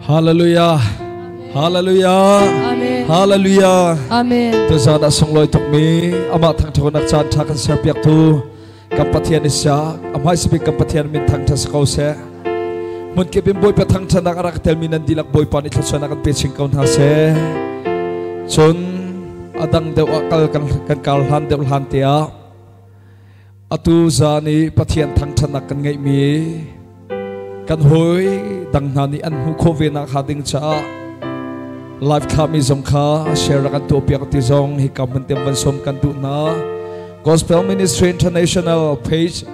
Hallelujah. Hallelujah. Amen. Hallelujah. Amen. Tu zada song loi tok mi ama thang thon nak chan tha kan serpiak tu kampathian isya amai sipi kampathian min thang thas kau se mun ke bim boy pa thang thang nak arak tel min dilak boy pa ni thachana kan peching kau na se chun adang deu akal kan kal han deu han tia atu zani pathian thang thang nak kan ngai mi kan hoi dang nani an hu khovena na khading cha live kami zong kha share kan tu piak ti zong hi kam tem ban som kan tu na Gospel Ministry International page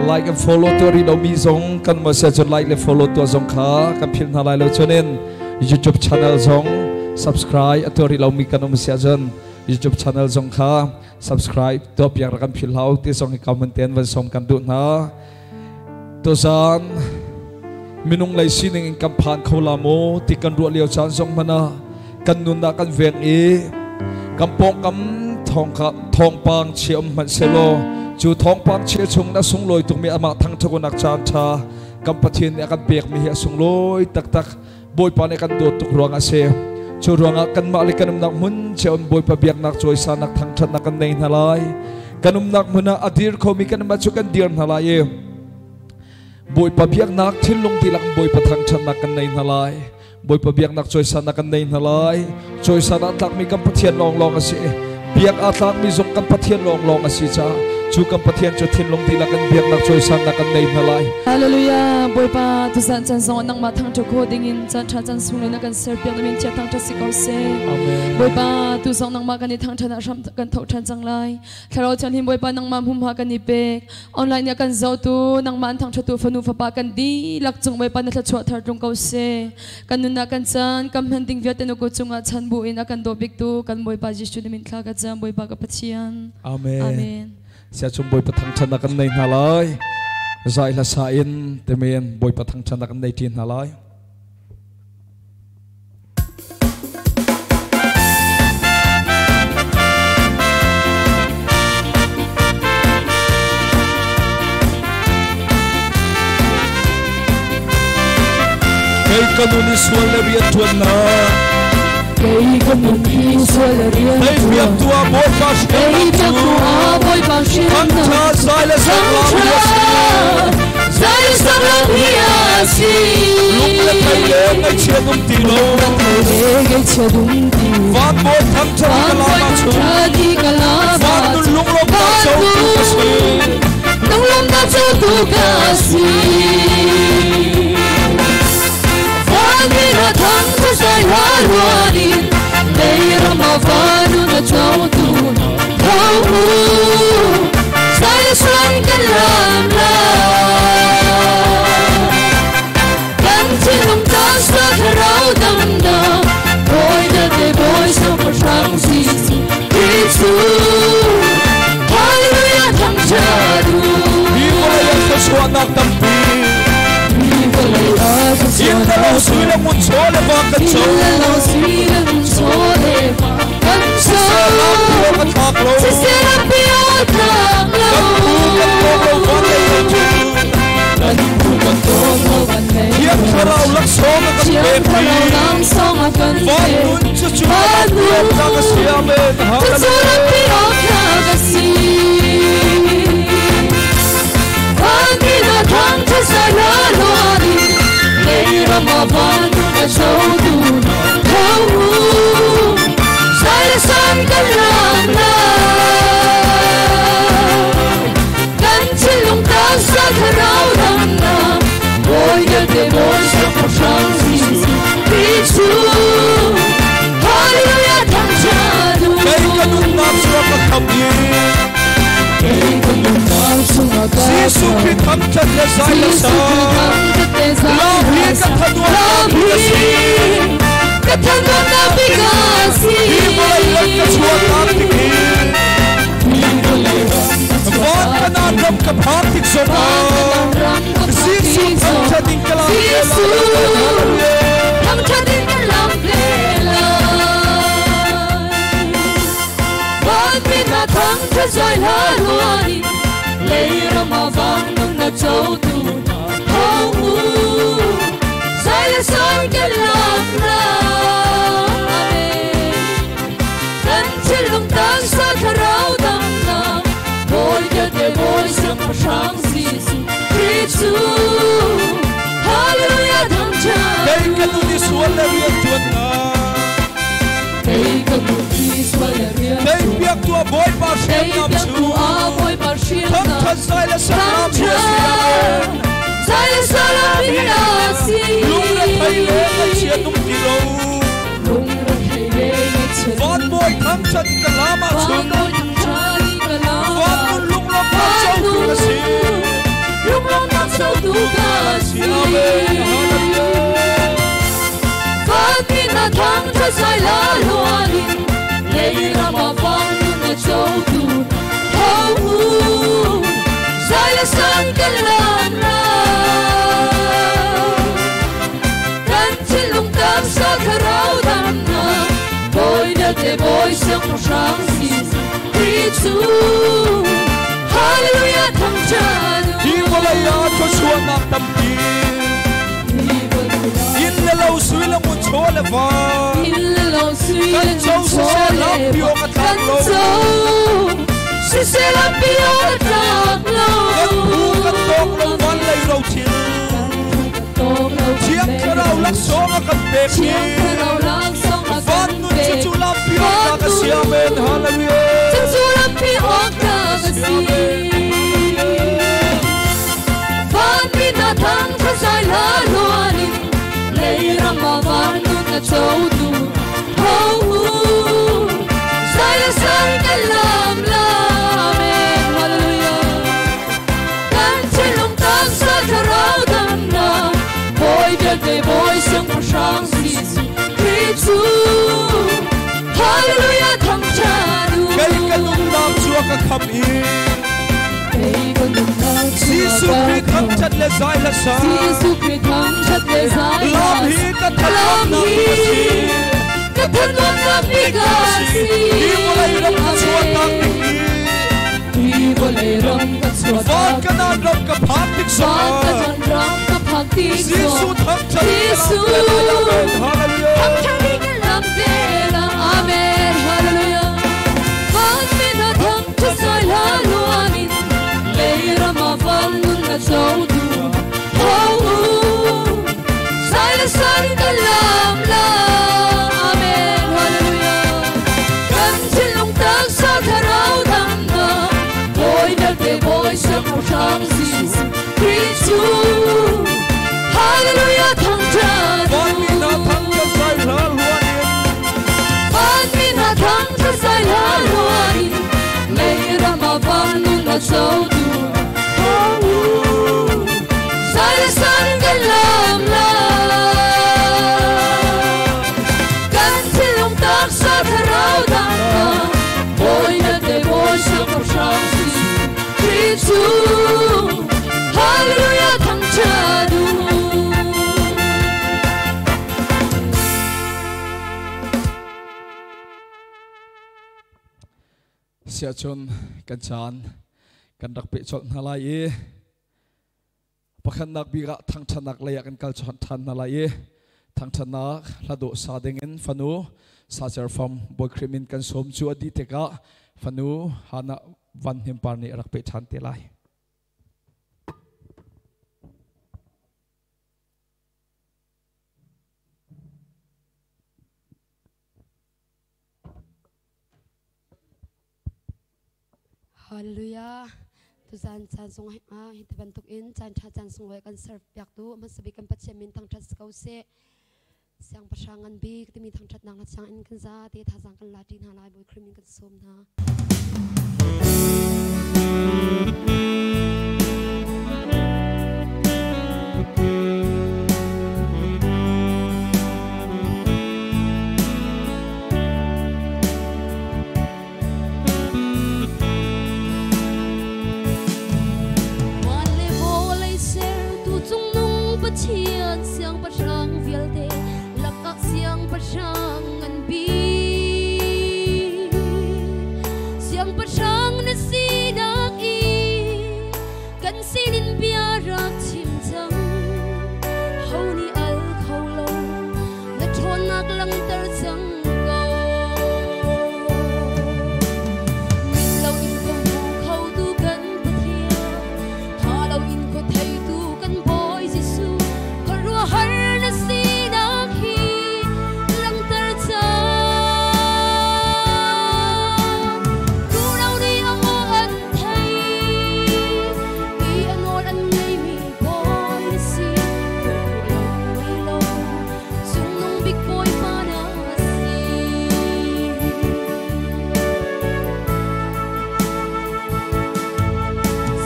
like and follow to ri do mi zong kan ma se chon like le follow to zong kha kan phil na lai lo chonen YouTube channel zong subscribe to ri lo mi kan om sia jon YouTube channel zong kha subscribe to piak kan phil lau ti zong hi kam ten ban som kan tu na to zan minung lai sining in kampan kholamo ti kan ru leo chan song mana kan nun na kan veng e kampong kam thong pang chiam man selo chu thong pang che chung na sung loi tung mi ama thang thako nak chan tha kam pathin akan pek mi hi sung loi tak tak boy pa ne kan do tuk ruanga se chu ruanga kan ma le kanum nak mun che on boy pa biak nak choi sa nak thang that nak kan nei halai kanum nak muna adir kho mi kan ma chu kan dir halai e boy pa biak nak thil lung ti lak boy pa thang chan nak kan nei halai boy pa biak nak choi sa nak kan nei halai choi sa nak tak mi kam pathian long long ase biak atlak mi zong kan pathian long long ase cha chu kam pathian chu thin lung ti lak kan biak nak choi sa nak kan nei halai Hallelujah. Boy pa tu san chan song nang ma thang to ko ding in chan cha chan sung na kan ser piang min cha thang to si ko se Amen. boy pa tu song nang ma kan ni thang thana ram kan thau than chang lai tharo chan him boy pa nang ma hum ha kan ni pek online ya kan zo tu nang man thang tu fanu fa pa kan di lak chung boy pa na thla chwa thar tung ko se kan nu na kan chan kam han ding viat no ko chunga chan bu in akan do bik tu kan boy pa jisu ni min thla ka cham boy pa ka pathian Amen. Amen. Sia chung boy pa thang chan nak kan nei halai zai la sa in temen boy pa thang chan nak kan nei tin halai kay kanun iswal na riyan tuwan na kay kanun iswal na riyan kay biyak tuwa boy pa siya ang ta zai la sa lang hiyasi lung la kay le ngay siya nung tilo van boy thang chan kalama chu van nun lung lom na chow tu kasi nung lom na chow tu kasi Mira thang to sai halwanin Meira ma vanu na chow tu Hau sai sang kalam la Kan chinum ta sa tharau dam da Boy da de boy so pa sang si Isu Hallelujah thang chadu Himalayan sa suwanak tampi Inda lau sila mun sole va kancho Salam piyo ka taklo Hiyak karaw lang songa kan pepi Van nun chuchu ka piyo ka kasyamin Hallelujah thang to sa lalwani Meira ma vanu na chow tu Hau sai la sang kalam la Kan chilung ta sa tharau dam na Boy da de boy sa pa sang si Bichu Hallelujah thang chadu Kay kanun na suwa pagkabye Sisu ki tham chan le sai la sa Lahi ka thadwa na bigasi Himalayan ka suwa kaptiki Van ka na ram ka bhatik soba Sisu tham chading kalam Tham chading kalam plela Van mina tham chazai halwani Leira ma van na chow tu Hau sai la son cái lòng nào cần chỉ lòng tan xa thà rau đầm nào bồi cho để bồi sương và sáng Giêsu Christu Hallelujah thăng tràn đây cái tu đi xuống là việc chuột ngà đây cái tu đi xuống là việc đây việc tua bồi bao đây xem năm việc chú tua bồi bao xem thăng năm tràn sai là sao năm chúa sai là sao năm chúa lúc đã thấy lễ ngày chia nung đi lâu vốn bồi thăng tràn cả lá mà xuống vốn lúc nó bắt sâu tu là gì lúc nó bắt sâu tu là gì vốn tin là thăng tràn sai là loa đi lấy ra mà vang là sâu tu sai là san cái lòng nào cần chỉ lòng tan xa thà rau đầm nào bồi đã để bồi sương và sáng Giêsu Christu Hallelujah thăng tràn đi vào lại ya cho xuống nặng tâm đi in là lâu suy là một chỗ là vàng in là lâu suy là một chỗ là vàng cần châu sẽ làm điều là thật lâu cần tông lâu văn lấy lâu chiếc cái đầu lắc số mà cần bẹp đi văn nun chú làm điều là cái gì amen hallelujah chú làm điều là cái gì văn bin đã thắng cho sai lá loa đi lấy ra mà văn nun là châu tu sai là sai cái làm để bồi sương và sáng Giêsu Christu Hallelujah thăng tràn cái nung nam chúa các khăm in Giêsu Christ thăng tràn lệ giải là sao Giêsu Christ thăng tràn lệ giải làm hi các thân nam nam gì các thân nam nam đi cả gì đi vào lại râm các chúa tăng đi vào lại râm các chúa vang cái nan râm các phát tích vang cái nan râm các phát tích Giêsu thăng tràn Giêsu thăng tràn đi cái làm thế là amen hallelujah vang mình đã thăng cho sai là loa mình lấy ra mà vang luôn là dấu tu sai là sai cái làm là amen hallelujah cần xin lòng tan xa thà rau đầm nào bồi đã để bồi sương và sáng Giêsu Christu Hallelujah thăng tràn vang mình đã thăng cho sai là loa vang mình đã thăng cho sai là loa đi lấy ra mà vang luôn là dấu tu sai là sai cái làm cần xin lòng tan xa thà rau đầm nào bồi đã để bồi sương và sáng Giêsu Christu Hallelujah thăng tràn sia chun kan chan kan rak pe chol na lai pakhan nak biga thang thanak leya kan kal chon than na lai thang thanak lado sa dengin fanu sa cher from boy krimin kan som chu adi teka fanu hana van him par ni rak pe than te lai Hallelujah. Tu san san sung hit bantuk in san cha san sung we kan serve yak tu mas sabi kan patse min thang chat kau se siang pasangan bi ti mi thang chat nang la siang in kan za ti tha sang kan la tin halai boy krimin kan som na chiên siang bắt sang vial te lạc các siang bắt sang ngân bi siang bắt sang na si dak i nak lang tar sang go min lâu in ko mu khâu tu kan pathia tha lâu in ko thai tu kan boy jisu ko ru har na si na khi lang tar cha tu đâu đi ông an thai i anol an nei mi boy si lo sung nong big boy pa na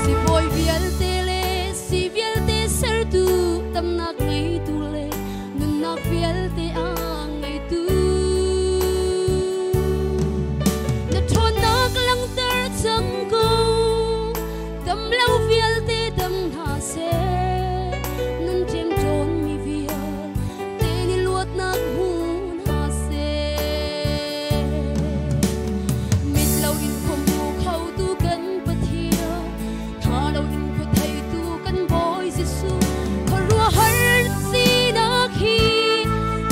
si boy vial tele si vial te ser tu tam nak ngai tu le nun nak vial te ang ngai tu na thon nak lang tar chang go tam lau vial te dam ha se nun chem chon mi vial te ni luat nak hun ha se mit lau in khom mu khau tu kan pathia tha lau in ko thai tu kan boy jisu ko ru har si na khi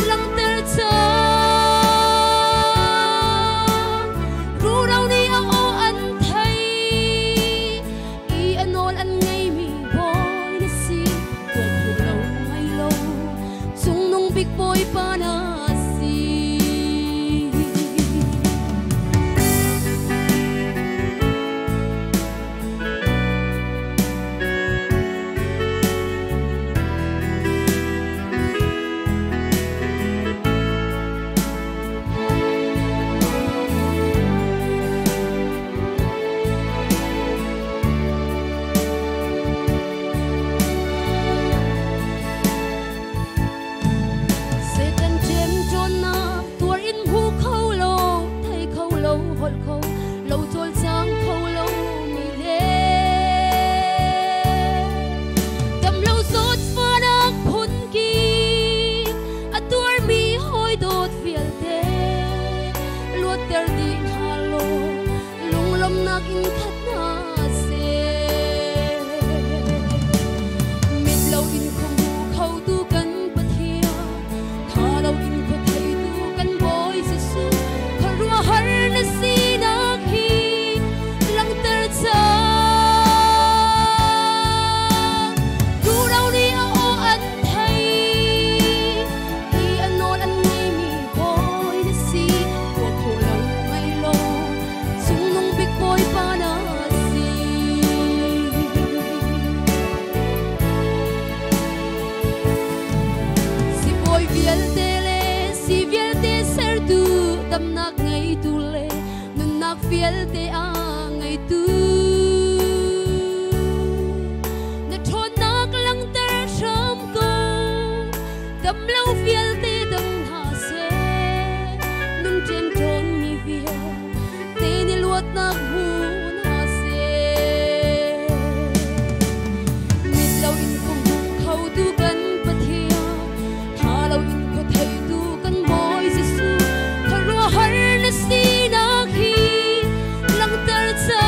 lang tar cha ru đâu đi ang o an thai i anol an ngai mi boy na si ko khu lâu mai lâu sung nong big boy pa na si Satan chem chon na tuar in hu khâu lâu thai khâu lâu hol khâu lâu chol sang khâu lâu mi le tam lâu sốt pha nak phun ki a tuar mi hoi dot vial te luat ter di halo lung lom nak in khat na se mit lâu in khom hu khâu tu kan pathia tha lâu in ko thai tu kan boy jisu ko ru har na si na khi lang tar cha tu đâu đi ang o an thai i anol an nei mi boy na si ko khu lâu mai lâu sung nong big boy pa na si si boy vial tele si vial te ser tu tam nak ngai tu le nun nak vial te a ngai tu na thon nak lang tar sham ko tam lau vial te dam ha se nun chem chon mi vial te ni luat nak hun ha se mit lâu in khom hu khâu tu kan pathia tha lâu in ko thai tu kan boy jisu ko ru har na si na khi lang tar cha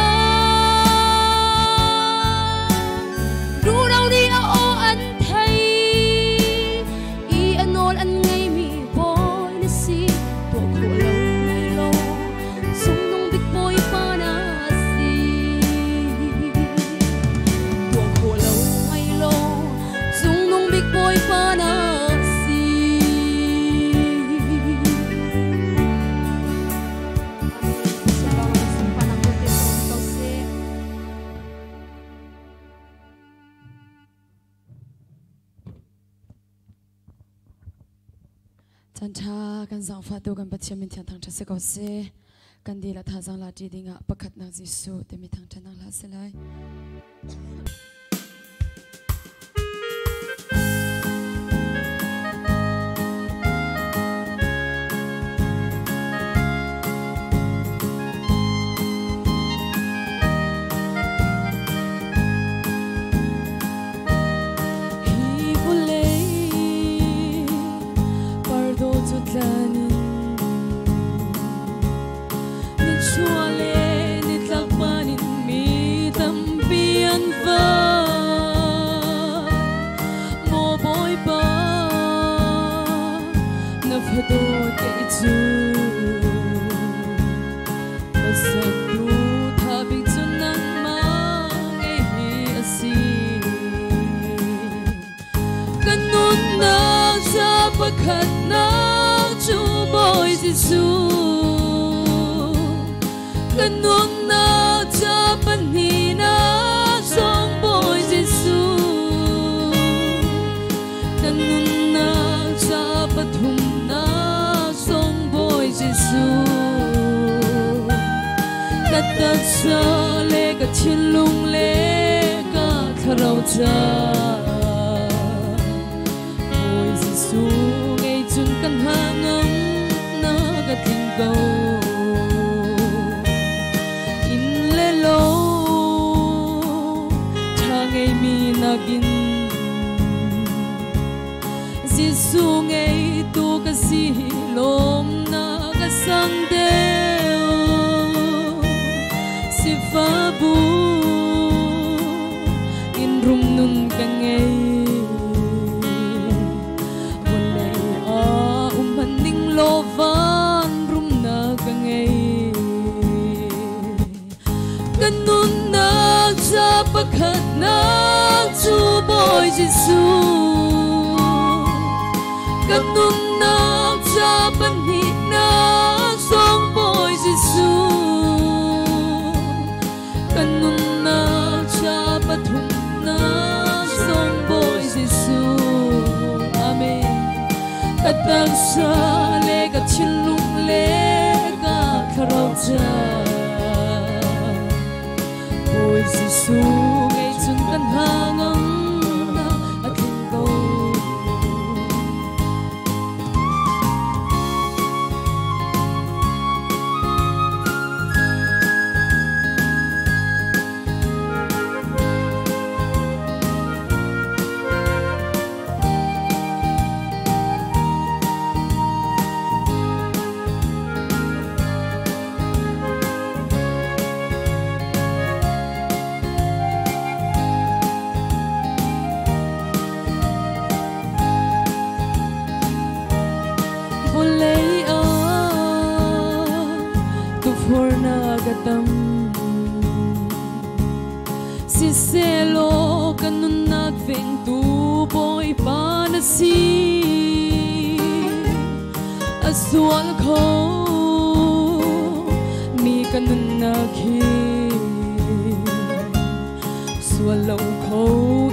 ru đâu đi ang o an thai i anol an ngai mi boy na si to khu lâu mai lâu sung nong big boy pa na si to khu lâu mai lâu sung nong big boy pa na si chan cha kan zang fa tu kan pathiam min thian thang tha se ko se kan di la tha zang la ti dinga pakhat nak jisu te mi thang tha nang la se lai hi bulei pardo tutlanin ni chuale ni tlakpanin mi tampian va te chu Masatu thabing chunang mang e hi asi Kanun na sa pakhat na chu boy Giêsu Kanun na sa panhina song boy Giêsu Kanun na sa pathum na song boy Giêsu Katat sa le ka chinlung le ka tharau cha boy Giêsu ngay chun kan hangam na ka tingkau in le lo thangay mi nagin Giêsu ngay tu ka silom na ka sang deo si fa bu in rum nun ka ngay wala a umaning lovan rum na ka ngay ganun na sa pagkat na chu boy Giêsu Ganun na sa panhina song boy Giêsu Ganun na sa pathum na song boy Giêsu Amen Katang sa le ka chinlung le ka tharau cha boy Giêsu ngay chun kan hangam na ating ko Si selo kanun nagveng tu boy panasi aswal ko mi kanun naghi swallow ko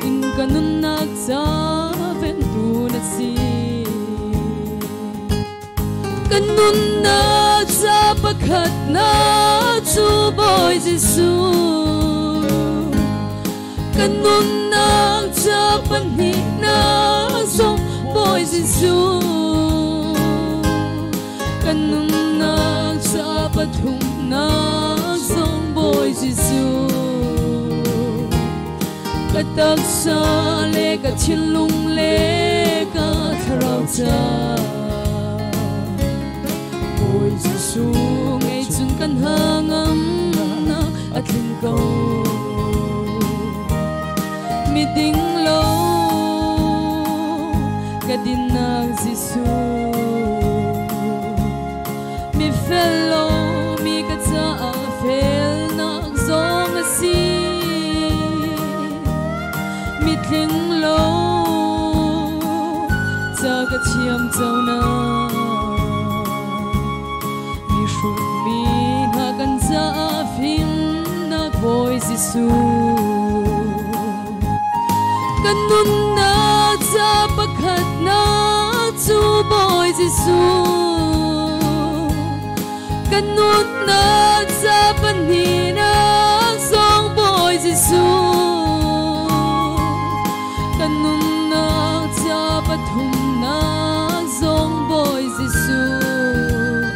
in kanun nagsaven tu nasi kanun na sa pagkat na chu boy Giêsu Kanun na sa panhina song boy Giêsu Kanun na sa pathum na song boy Giêsu Katak sa le ka chinlung le ka tharau cha boy Giêsu ngay chun kan hangam na ating ko mi ding lo kadin nang Giêsu mi fello mi ka cha fel nang zong asi mi ding lo cha ka chiam chau na mi shu mi na kan cha phim na boy Giêsu Kanun na sa pagkat na chu boy Giêsu Kanun na sa panhina song boy Giêsu Kanun na sa pathum na song boy Giêsu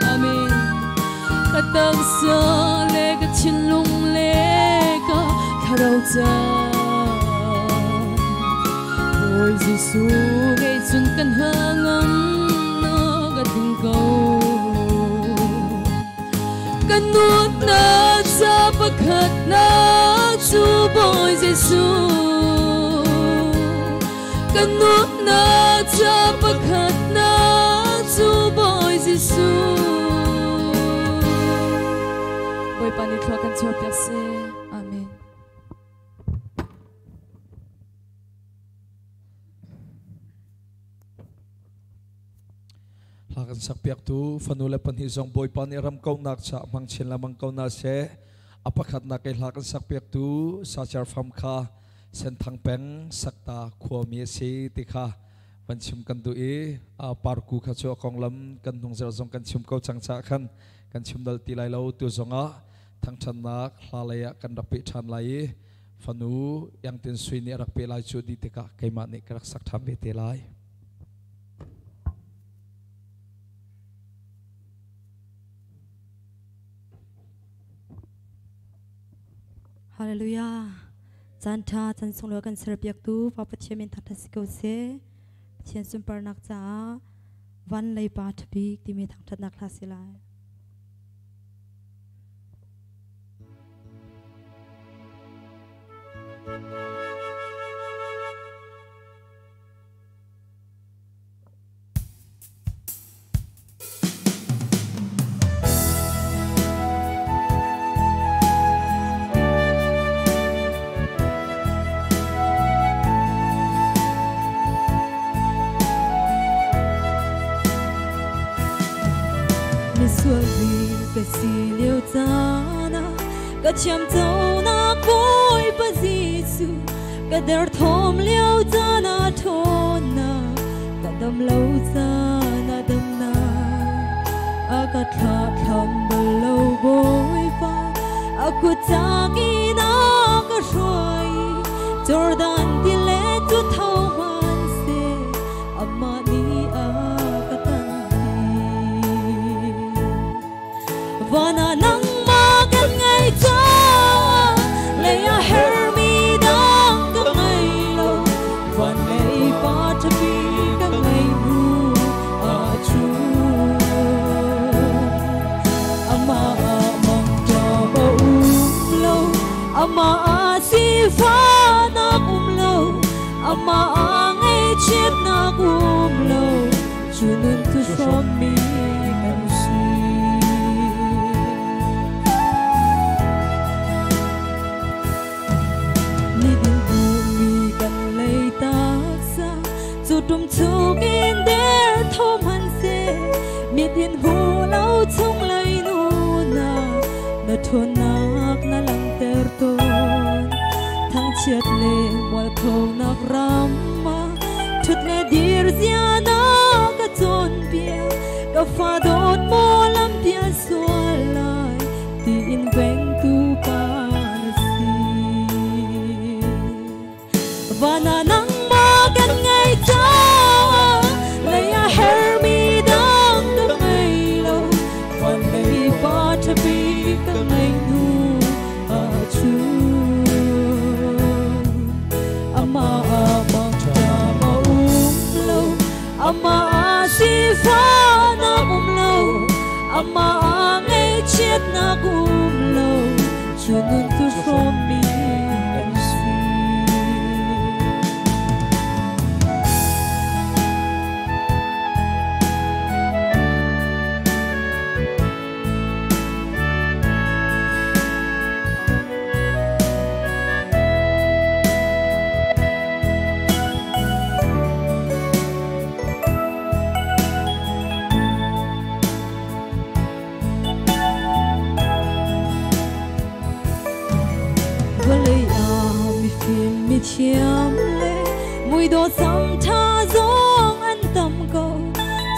Amen Katang sa le ka chinlung le ka tharau cha boy Giêsu ngay chun kan hangam na ka tingkau kanut na sa pagkat na chu boy Giêsu kanut na sa pagkat na Giêsu boy Giêsu boy pani thua kan chua pek se amen lakan sak piak tu fanula pan hi zong boy pan ram kau nak cha mang chen la mang kau na se apakhat na ke lakan sak piak tu sa char fam kha sen thang peng sakta khuwa mi se ti khaวันชิมกันตัวปาร์กูข้าชัวกองลำกันหงเจริญกันชิมเขาจังจ้าขันกันชิมดัลตีไลเราตัวจงอ่ะทั้งชันนักลาเลยกันรับปิชันไลฟันูยังเต็นสุยนี่รักเปลายจุดดีติกะไกมานิกรักสักทำเบเตไลฮาเลลูยาจันทาจันทรงเลือกันเสร์ฟยักตูพระปฏิเชมินทัตสิโกเซเชียนสุนปรนักจ้าวันเลยปาทบีกที่มีทางทัดนักลาสิลายส่วนดีก็สีเลี้ยวจานะก็เชื่อมเจ้านักบอยพระเยซูก็เดินทอมเลี้ยวจานะทนนะก็ดำเลี้ยวจานะดำนาอาก็ทลาทำบลาวบอยฟ้าอากูจากีนักก็ช่วยจอร์แดนที่เล็กจุดเท่ามันเสียอามานีอาก็ตั้งวันนั้นมากันไงจ้าเลยเฮอร์มีดังกันไงโลวันไงปาทบีกันไงบูอาจูอามามังจาบะอุมโลอามาสีฟ้านักอุมโลอามาไงเจ็บนักอุมโลจูนุนทุสมมีกันสีจุดทุกอินเดอร์ทอมันเซมีดินหูเล่าชงเลยนูนานาทนนักนาลังเตอร์ตนทั้งเช็ดเล่วัลโทนักรำมาทุดเล่ดีร์เสียนักกระจนเปียกับฟ้าโดดโมลำเปียสวลายตีอินเวงตูปาสีวานานังมากันไงจ้าเลยเฮอร์มีดังกันไงโลวันไหนปาทบีกันไงนูอาจูอามามังจามาอุมโลอามาสีฟ้านักอุมโลอามาไงเช็ดนักอุมโลจูนุนตุชมมีเชียมเล่มวยโดสัมท่าจงอันต่ำก็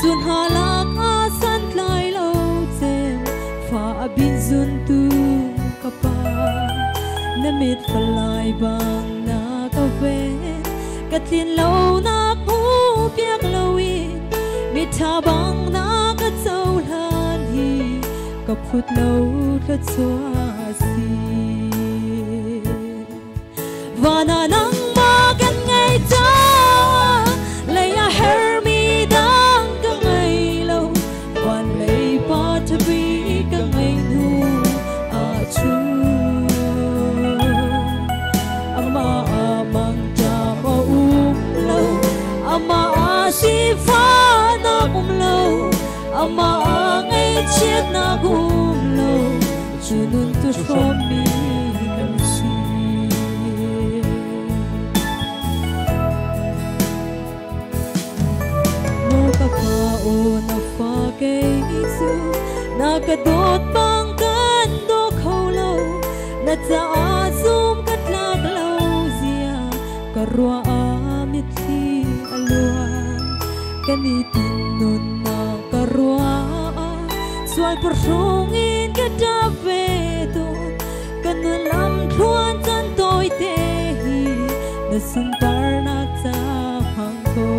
จุนหาลักอาสันลายโลเจมฟ้าบินจุนตูกปานมิดฟลายบางนากเวนกัดลินโลนักหูเปียกโลวินมิทาบางนากเจ้าลานฮีกับพุทธโลกชัวสีวานานังมากันไงจ้าเลยเฮอร์มีดังกันไงโลวันเลยปาทบีกันไงนูอาจูอามามังจามาอุมโลอามาสีฟ้านักอุมโล chết na gum lo chunun tu from mi kan si mo ka ka o na fa ke su na ka dot bang kan do kholo na cha azum kat lag lo zia ka rua a mi thi alua kani tin nun na ka rua soal persungin ka dawe to kana lam thuan chan toi te hi na suntar na cha phang ko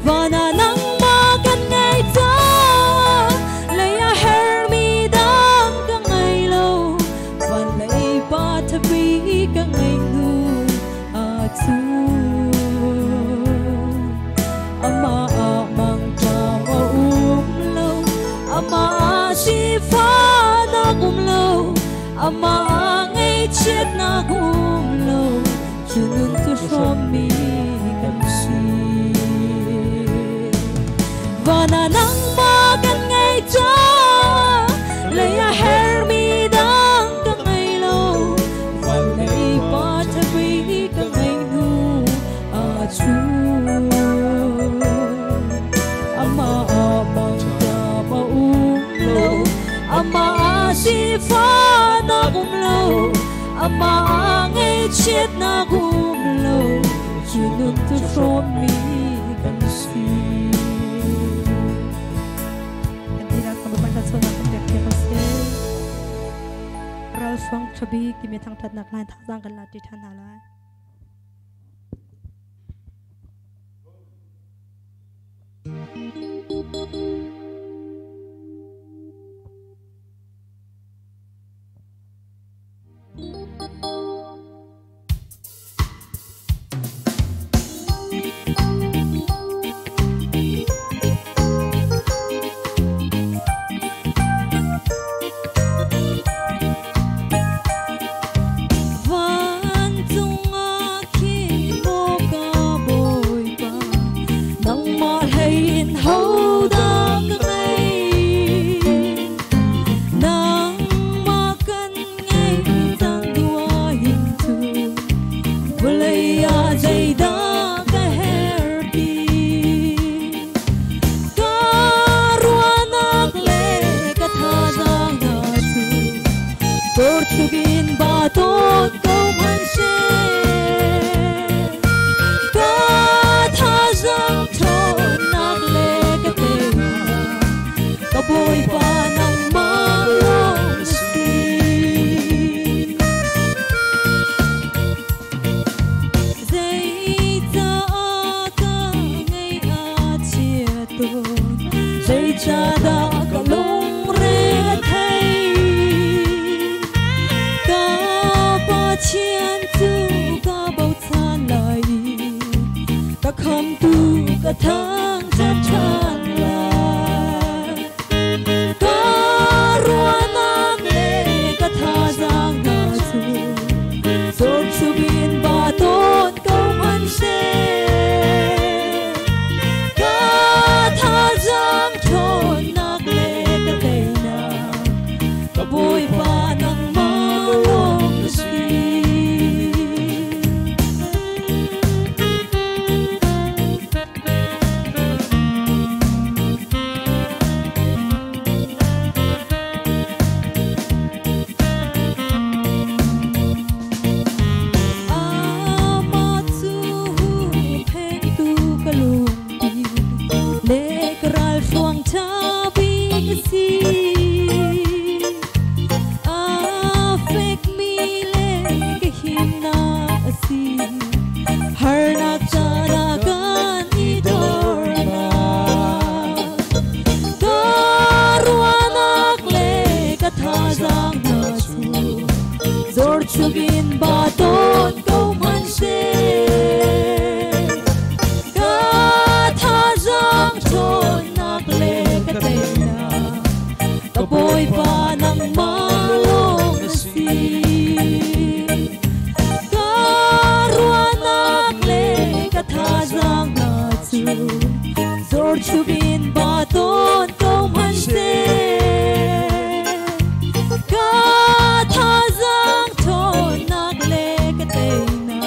vana nang ma kan ngai cha leya her mi dang ka ngai lo van lei pa thabi ka ngai nu a chu ama amang cha wa lo ama si fa na gum lo ama ngai chết na gum lo chunun tu from mi kan si vana nang ma kan ngai cha leya her mi dang ka ngai lo van lei pa thabi ka ngai nu a chu ama amang cha ma lo ama si fa na gum lo ama ngai chết na gum lo chunun tu from mi kan si kanila ka babanta so na kapek ke paske ral swang chabi ki me thang that nak lai thang kan la ti than hala Zor chubin ba tôn câu man se ka tha giang thon nak le ka te na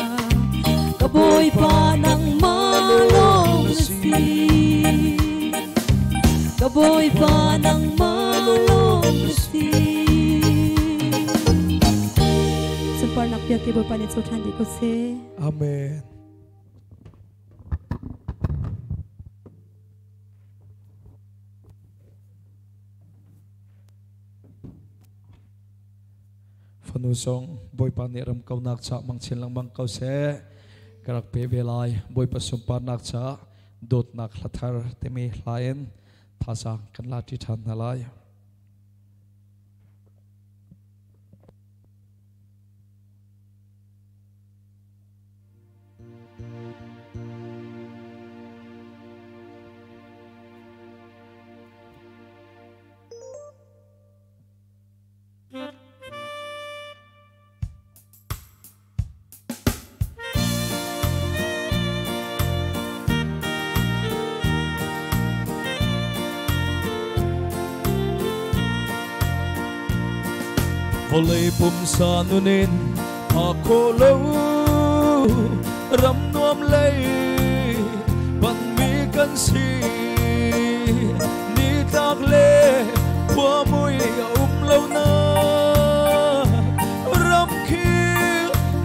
ka boy pa nang malong si ka boy pa nang malong si super nak pia ke boy pa ni so than di ko se Amen. Fanusong boy pa ni ram kau nak cha mang chen lang mang kau se karak pe velai boy pa sumpa nak cha dot nak lathar temi hlain thasa kan la ti than halai Volay pumsa nunin ako lo ram nuam lay pan mi kan si ni tak le kwa mui lo na ram khi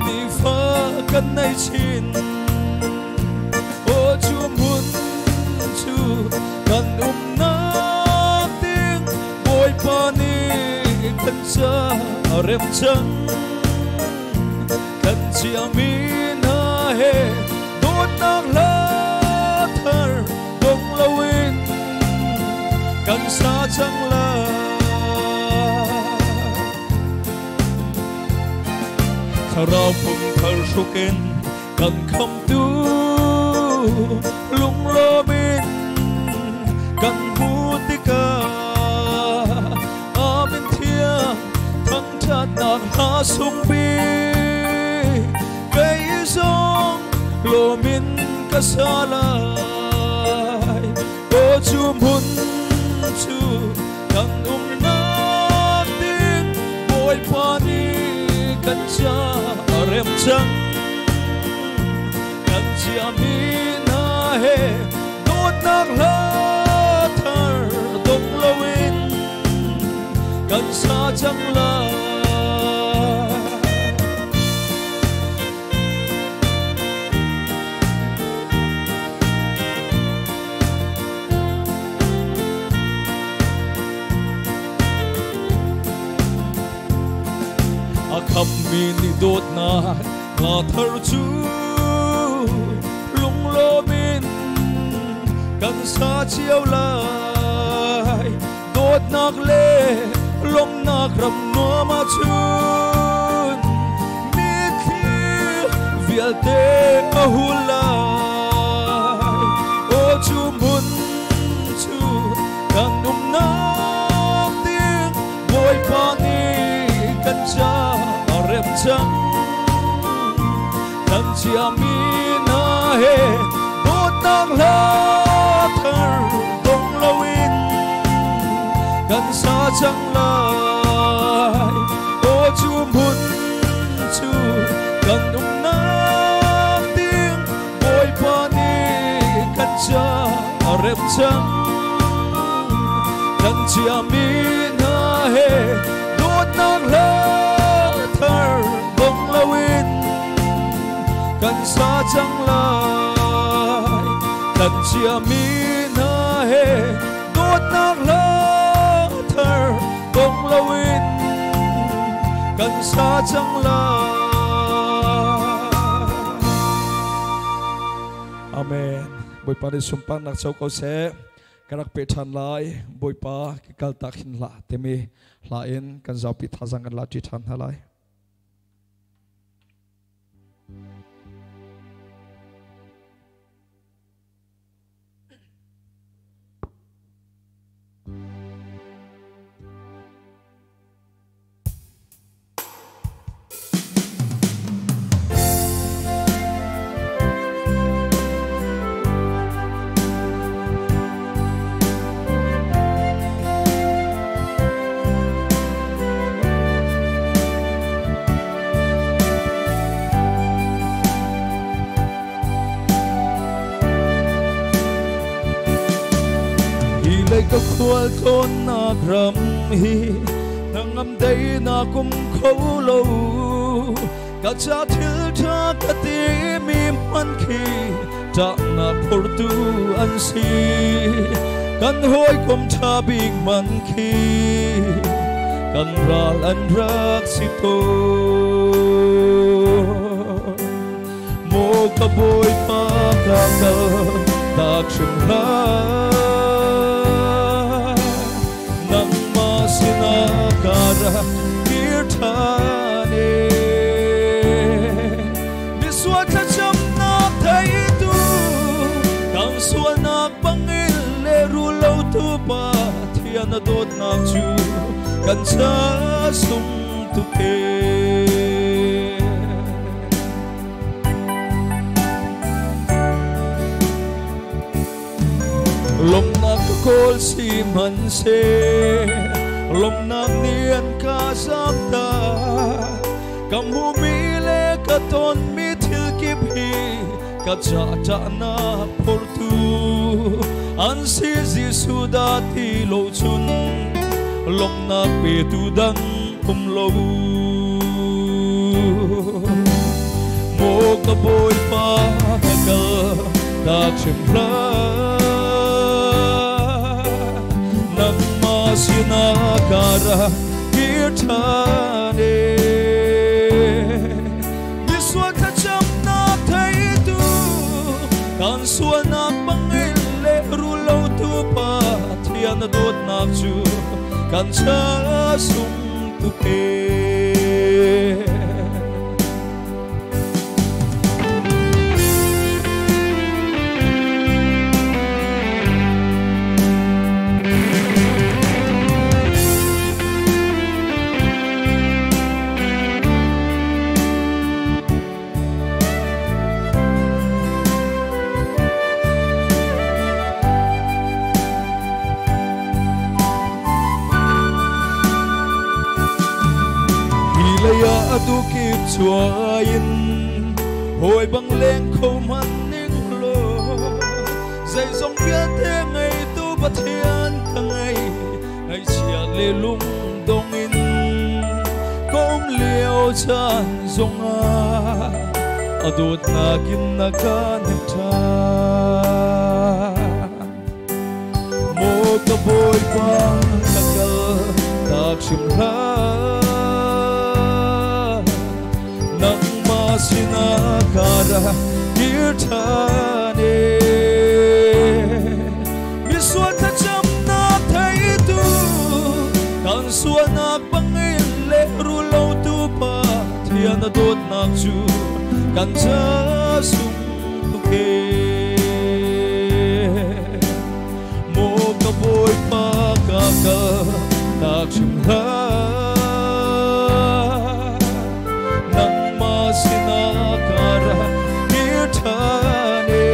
ni fa kan nai chin o chum hun chu kan na ting boy pa ni kan cha rem chang kan chia mi na he đốt nang la thar bông lawin kan sa chang la tharau pum thar shuken kan kham tu lung lo min kan butika amin thia thăng chát nạc ha sung bi cây sông lô min ca sa lai ô chum hun chu kan na tiếng bôi pa ni kan cha rem chang kan chia mi na he đốt nạc la thar dong lawin kan sa chang la khắp mi ni đốt na ngà thar chu lung lo min kan sa chiao lai đốt nak le lom nak ram no ma chun mi khi vial te a hulai o chum hun chu kan na tiếng boy pa ni kan cha rem chang kan chia mi na he đốt nang la thar dong lawin kan sa chang lai o chum hun chu kan na tiếng boy pa ni kan cha rem chang kan chia mi na he đốt nang la thar bông lawin kan sa chang lai kan chia mi na he đốt nang la thar bông lawin kan sa chang lai Amen. Boy pa ni sumpang nak chau ko se karak pe than lai boy pa ki kal takhin la temi la in kan zau pi thazang kan la ti than halai lấy có khuôn khôn na gram hi nang ngam day na kum khâu lâu cả cha thiếu cha cả ti mi man khi cha na portu an si kan hoi kum cha big man khi kan ral an rak si to mo ka boy pa ka ka ta chim la nang ma sinakara kirtane miswa cha cham na thai tu kang suana pangil le ru lo tu pa thiana dot na chu kan cha sum tu ke lom nak kol si man se lom nak nian ka sakta kam hu mi le ka ton mi thil kip hi ka cha cha na portu an si jisu da ti lo chun lom nak pe tu dang lo mo ka boy pa ka ta chim ra sinakara kirtane miswa ka cham na thai tu kan suana pangil le ru lo tu pa thiana dot na chu kan cha sum tu pe adu kip chuain hoi bang leng khâu man ning lo dây dòng kia thế ngày tu bắt thiên thằng ngày chia lê lung dong in com liêu chan dong adut na kin na kan ta mo ka boy pang takal ta chim ha sinakara kirtane miswa ka cham na thai tu kan suana pangil le ru lo tu pa thiana dot na chu kan cha sum tu ke mo ka boy pa ka ka ta chim ha sinakara kirtane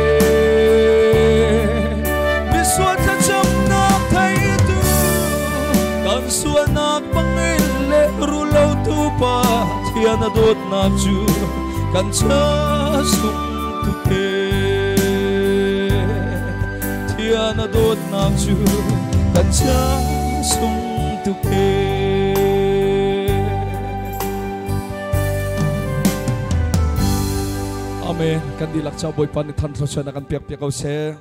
miswa ka cham na thai tu kan suana pangil le ru lo tu pa thiana dot na chu kan cha sum tu ke thiana dot na chu kan cha sum tu ke Amen. Kan dilak cha boy pan than thlo chana kan piak piak au se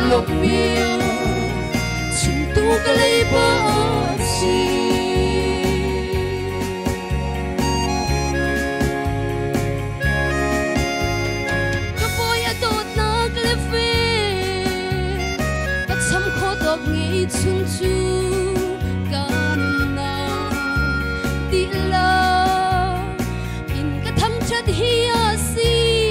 lộc bia chim tu cái lấy bỏ chi cái voi ở đốt nát lệ phê cái chăm khó đọc nghĩ chung chung can na đi la in cái thằng chết hiya si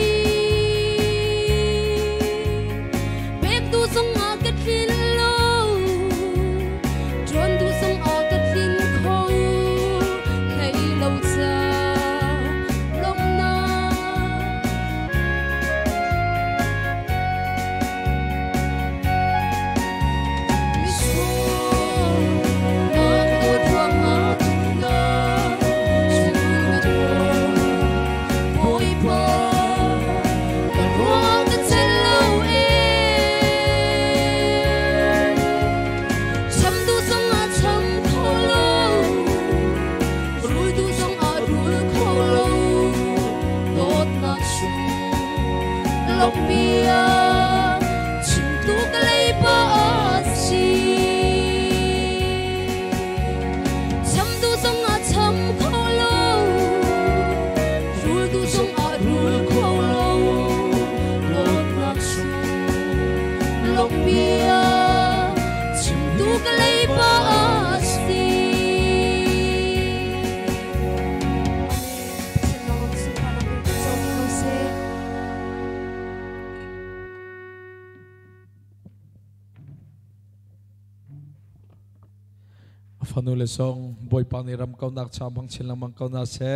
Phanu le song boy pani ram kau nak cham bang chin lamang kau na se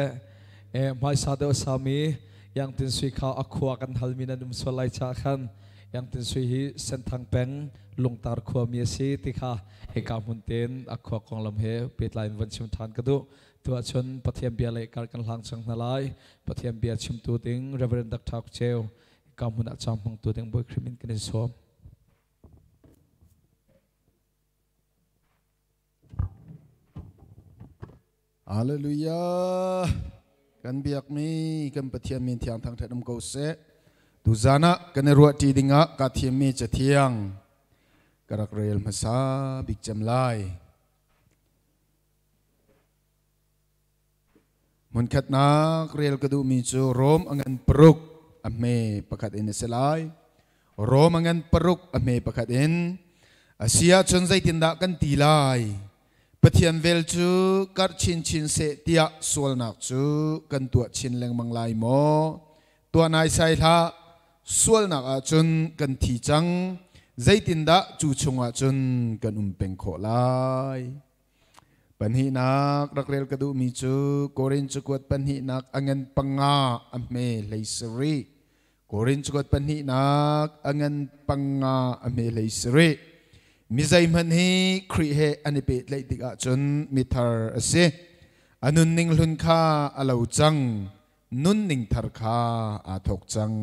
mai sa de sami yang tin sui kha akhwa kan halmina dum solai cha khan yang tin sui hi sen thang peng lung tar khwa mi si ti kha he ka mun ten akhwa kong lam he pet line van chim than ka du tua chon pathiam bia le kar kan hlang chang na lai pathiam bia chim tu ting reverend dak thak cheu ka mun a cham hang tu ting boy krimin ken so Hallelujah. Kan biak mi kan pathian min thiang thang thadum ko se tu zana kan ruat ti dinga ka thiam mi cha thiang karak rel masa big jam lai mun khat na rel ka du mi chu rom angan pruk ame pakhat in selai rom angan pruk ame pakhat in asia chon zai tinda kan ti lai pathian vel chu kar chin chin se tia sol nak chu kan tua chin leng mang lai mo tua nai sai tha sol nak a chun kan thi chang zaitin da chu chunga chun kan peng kho lai pan hi nak rakrel kadu mi chu korin chu kwat pan hi nak angan panga ame leisri korin chu kwat pan hi nak angan panga ame leisri mizai man hi kri he anipe leitik a chun mithar ase anun ning lun kha alo chang nun ning thar kha a thok chang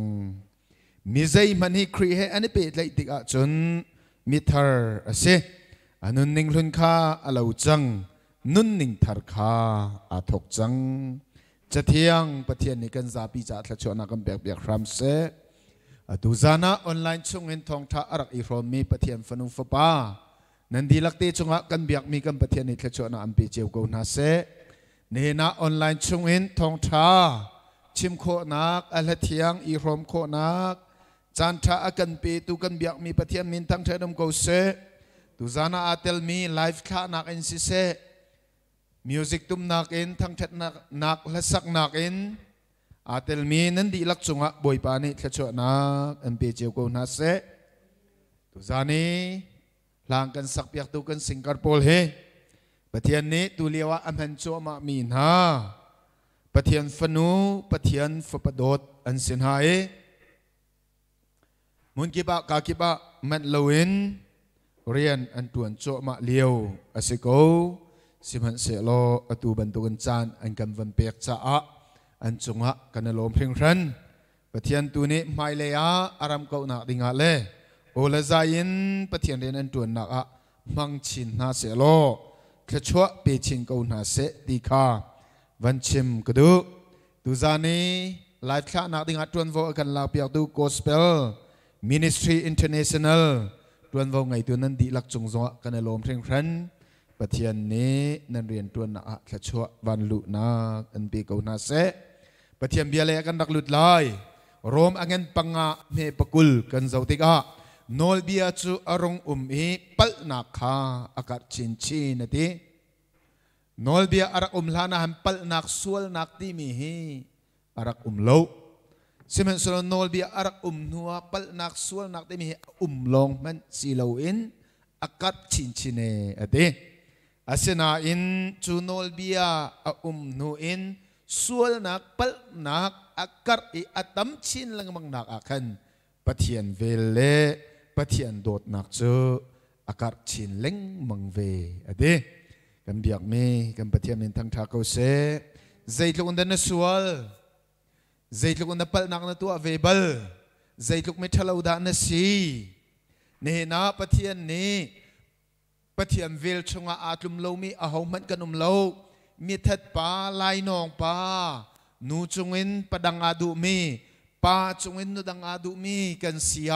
mizai man hi kri he anipe leitik a chun mithar ase anun ning lun kha alo chang nun ning thar kha a thok chang chathiang pathian ni kan za pi cha thla chona kam bek bek ram se tu zana online chung in thong tha arak I rom mi pathian fanu fapa nandi lakte chunga kan biak mi kan pathian ni thla chona ampi cheu ko na se ne na online chung in thong tha chim kho nak alathiang I rom kho nak chan tha akan pe tu kan biak mi pathian min thang thadam ko se tu zana atel mi live kha nak in si se music tum nak in thang that nak lasak nak in atel mi nan di lak chunga boy pa ni thla na mp cheu ko na se tu zani lang kan sak piak tu kan singkar pol he pathian ni tu lewa amhan cho ma mi na pathian fanu pathian fapadot an sin ha e mun ki ba ka ki ba man loin rian an tuan cho ma leo asiko siman se lo atu bantu kan chan an kan van pek cha a an chunga kan lom phring ran pathian tu ni mai le a aram ko na dinga le ola zain pathian ren an tuan na a mang chin na se lo khachwa pe chin ko na se ti kha van chim kadu tu zani live kha na dinga tuan vo kan la piak du gospel Ministry International ตัวนวงไงตัวนั้นดีลักจงจงกันลมเร่งครันปะเทียนนี้นั่นเรียนตัวน่ะขชัววันลุนักอันปีกูน่าเสปะเทียนเบียเลกันดักลุดลายโรมอังเงินปังงะเมปกุลกันเจ้าติกะโนลเบียจูอารมณ์อีปัลนักขาอากาศชินชีนติโนลเบียอารักลานะฮัมปัลนักสวลนักที่มีฮีอารักโลสิมันสโลโนลเบียอารักนัวปัลนักสวลนักที่มีฮีลงมันสีโลอินอากาศชินชีเนอติอาเซนาอินจูโนลเบียนูอินสวลนักปัลนักอากาศอัตมชินลังมังนักอาคันปะเทียนเวเลปะเทียนโดดนักเจออากาศชินเล็งมังเวอดีกันเบียกมีกันปะเทียนเป็นทางทาเกาเสใจลุกอันนั้นสวลใจลุกอันนั้นปัลนักนั้นตัวเวเบิลใจลุกไม่ทะเลาะนั้นสีเนี่ยนะปะเทียนนี้ปะเทียนเวลชงอาตุมโลมีอาหงมันกันโลมีทัดป้าลายนองป้านูจงเงินปดังอาดุมีป้าจงเงินนูดังอาดุมีกันเสีย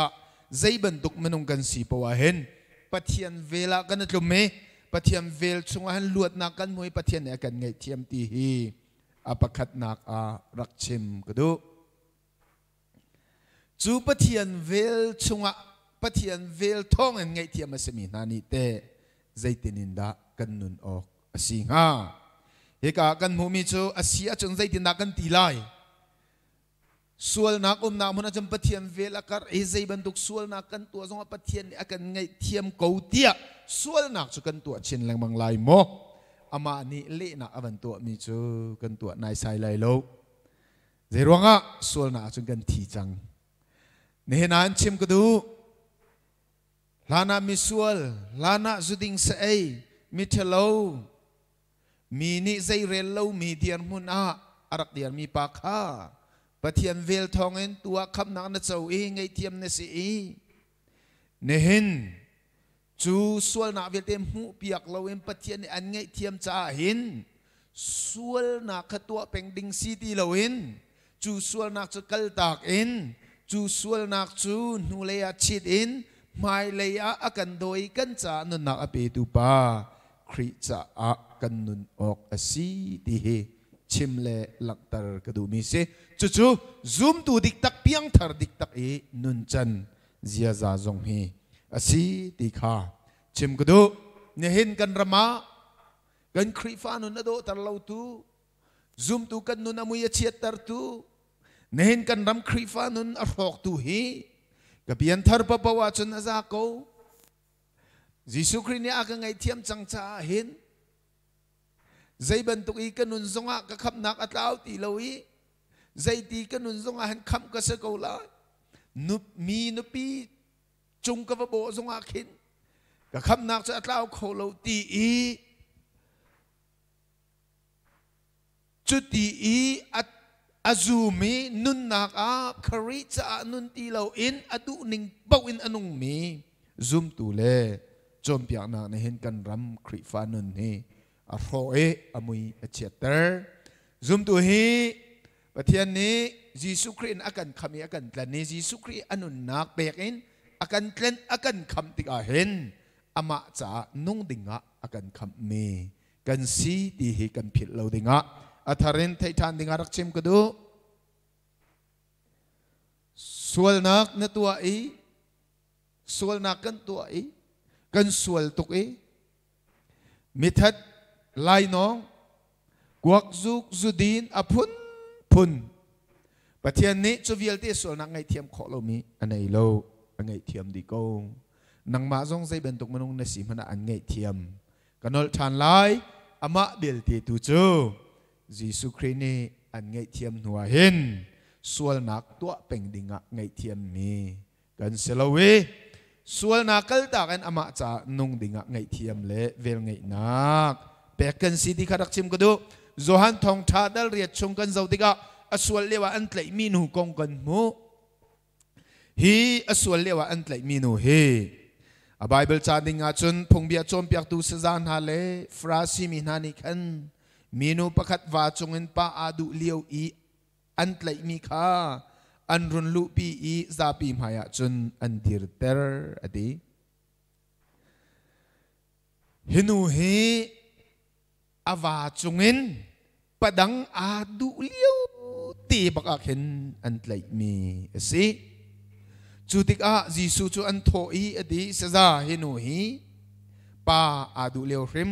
ใจบรรทุกมันงกันสีปวาเห็นปะเทียนเวลากันตุมมีปะเทียนเวลชงหันลวดนักกันมวยปะเทียนเนี่ยกันไงเทียมตีฮีอาปะขัดนักอารักชิมก็ดูจูปะเทียนเวลชงปะเทียนเวลท้องไงเทียมมาสมีนานิเตใจตินินดากันนุนออกสิงาเฮกากันมูมิจูอาเซียจนใจตินดากันตีไลส่วนนักนักมันจะปะเทียนเวลาการใจบรรทุกส่วนนักกันตัวสองปะเทียนอากันไงเทียมเกาเตียส่วนนักจะกันตัวเช่นแรงบางลายโมอามานี่เละนักวันตัวมิจูกันตัวนายสายลายโลเจรวงะส่วนนักจนกันทีจังเนี่ยนันชิมก็ดูลานามิส่วนลานาจุดิงเสยมิเทโลมีนิใจเรลโลมีเดียนมุนอาอารักเดียนมีปากข้าปะเทียนเวลทองเอ็นตัวคำนักนัดเจ้าเองไงเทียมเนสีเนหินจูส่วนนักเวลเต็มหูเปียกเราเอ็นปะเทียนอันไงเทียมจ่าหินส่วนนักตัวเป็นดิงซีดีเราเอ็นจูส่วนนักจะกัลตากเอ็นจูส่วนนักจูนูเลียชิดเอ็นไม่เลียอากันโดยกันจ่านุนักอเปตุปาคริจ่ากันนุนออกสีดีเฮชิมเลหลักตรกระดูมีเสจู่ๆซูมตูดิกตักเปียงทาร์ดิกตักนุนจันเจียซาจงเฮอสีดีขาชิมกระดูเนี่ยเห็นกันรำมากันครีฟานุนอโดตร์เลาตูซูมตูกันนุนอมุยเชียตร์ตูเนี่ยเห็นกันรำครีฟานุนอรอกตูเฮกับเปียนทาร์ปะปะวาจนอาซาโกยิสุคริเนี่ยอากันไงเทียมจังจ้าเห็นใจบรรทุกอีกันนุนซงะกับคำนักอัตลาวตีเลวีใจตีกันนุนซงะหันคำกษกเอาละนุมีนุปีจุงกับโบซงะขินกับคำนักจะอัตลาวเขาเลวตีอีจุดตีอีอาซูมีนุนนักอาคาริจะนุนตีเลวอินอดุนิงเบาอินอนุงมีซุมตูเลจอมเปียกนักในเห็นกันรำคริฟานุนเฮอโรเออมุยเชียเตอร์ซุมตัวฮีประเทศนี้ยิสุครินอากันคำอากันแต่นี้ยิสุคริอนุนักเบกินอากันเคลนอากันคำติกาเห็นอามาจ่านุ่งดิ่งะอากันคำมีกันสีดีฮีกันผิดเราดิ่งะอัธรินไททันดิ่งะรักชิมก็ดูส่วนนักนตัวส่วนนักกันตัวกันส่วนตุกมิทัดลายน้องกวักจุกจุดินอพุนพุนประเทศนี้จะวิลที่ส่วนนักไงเทียมขอเรามีอันไหนเราอันไงเทียมดีกงนังมาจงใจเป็นตุกมนุษย์ในสีมันอันไงเทียมกันนอลทานไลอามาเบลที่ตูจูยิสุครินีอันไงเทียมหัวเห็นส่วนนักตัวเป็นดิ่งไงเทียมมีกันเซลวีส่วนนักกัลตากันอามาจะนุ่งดิ่งไงเทียมเละเวลไงนักเปกันสิที่ขัดชิมก็ดูโจฮันทองชาดัลเรียดชงกันเจ้าติกะอสวลเลวะอันเตยมีนูกงกันมูฮีอสวลเลวะอันเตยมีนูเฮไบเบิลจาดิงอาจุนพงเบียจอมเปียกตูเซจานฮาเลฟราซิมินานิคันมีนูประคัดวาจงเงินป้าอาดุเลียวอีอันเตยมีข้า อันรุนลุปีอีซาปีมหายจนอันดิร์เตอร์อดีฮินูฮีอาวาจงเงินปะดังอาดูเลี้ยวตีบักเห็นอันไหลมีสิจุติกอาจิสุจูอันโทอีอดีเสซาฮินูฮีป้าอาดูเลี้ยวริ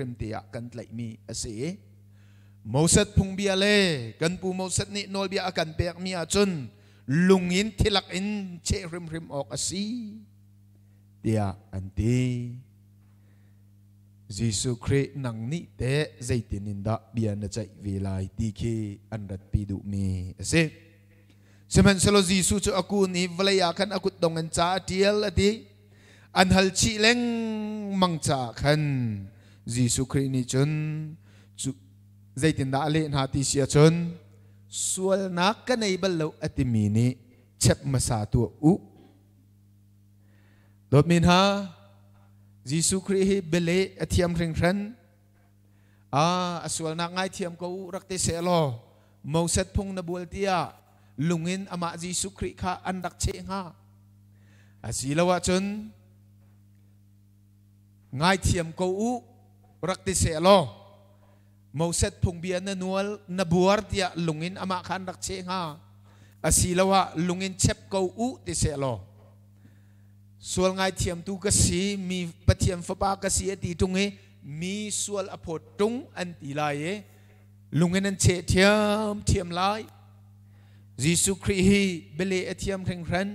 มเตียกันไหลมีสิมอสัดพุงเบียเล่กันปูมอสัดนี่นอลเบียกันเปียกมีอาจนลุงอินทิลักอินเชริมออกสิเดียอันตียิสุครินังนิเตะใจตินินดาเบียนใจเวลาตีคีอันรัดปีดุมีเสเสมันสโลยิสุจูอากูนี่เวลาคันอากุดงอันจ่าเดียลอดีอันฮัลชีเลงมังจ่าคันยิสุครินิจนใจตินดาเลนหาติเสียจนส่วนนักกันในบรรลุอติมีนี้เช็บมาสาตัวอุโดดมินฮายิสุคริสเบลเอทียมริงรันส่วนนักไงเทียมกูรักเตเสลอมอสัดพงนบัวเตียลุงอินอามายิสุคริข้าอันดักเชงฮาสิลาวะจนไงเทียมกูรักเตเสลอมอสัดพงเบียนนวลนบัวเตียลุงอินอามาขันดักเชงฮาสิลาวะลุงอินเช็บกูเตเสลอส่วนไงเทียมตูกสีมีปะเทียมฟ้ากสีตีตรงนี้มีส่วนอภตรงอันตีลายลุงเงินเชเทียมลายยิสุคริสเบลเอเทียมแข่งขัน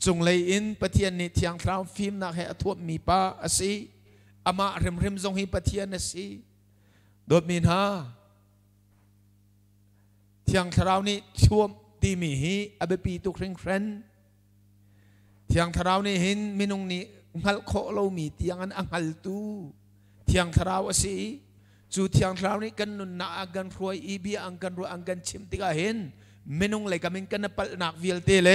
จงเลยอินปะเทียนในเทียงคราวฟิล์มนักให้อทวดมีป้าอสีอามาเริมจงให้ปะเทียนอสีโดดมินฮาเทียงคราวนี้ช่วมตีมีฮีอเบปีตุกแข่งขันเทียงทราวนี่เห็นมินุงนี่หัลโคโลมีเทียงอันอังหัลตูเทียงทราวสิจูเทียงทราวนี่กันนุนนากันรวยอีบีอังกันรวยอังกันชิมติกาเห็นมินุงเลยกำมินกันนับนักวิลเตเล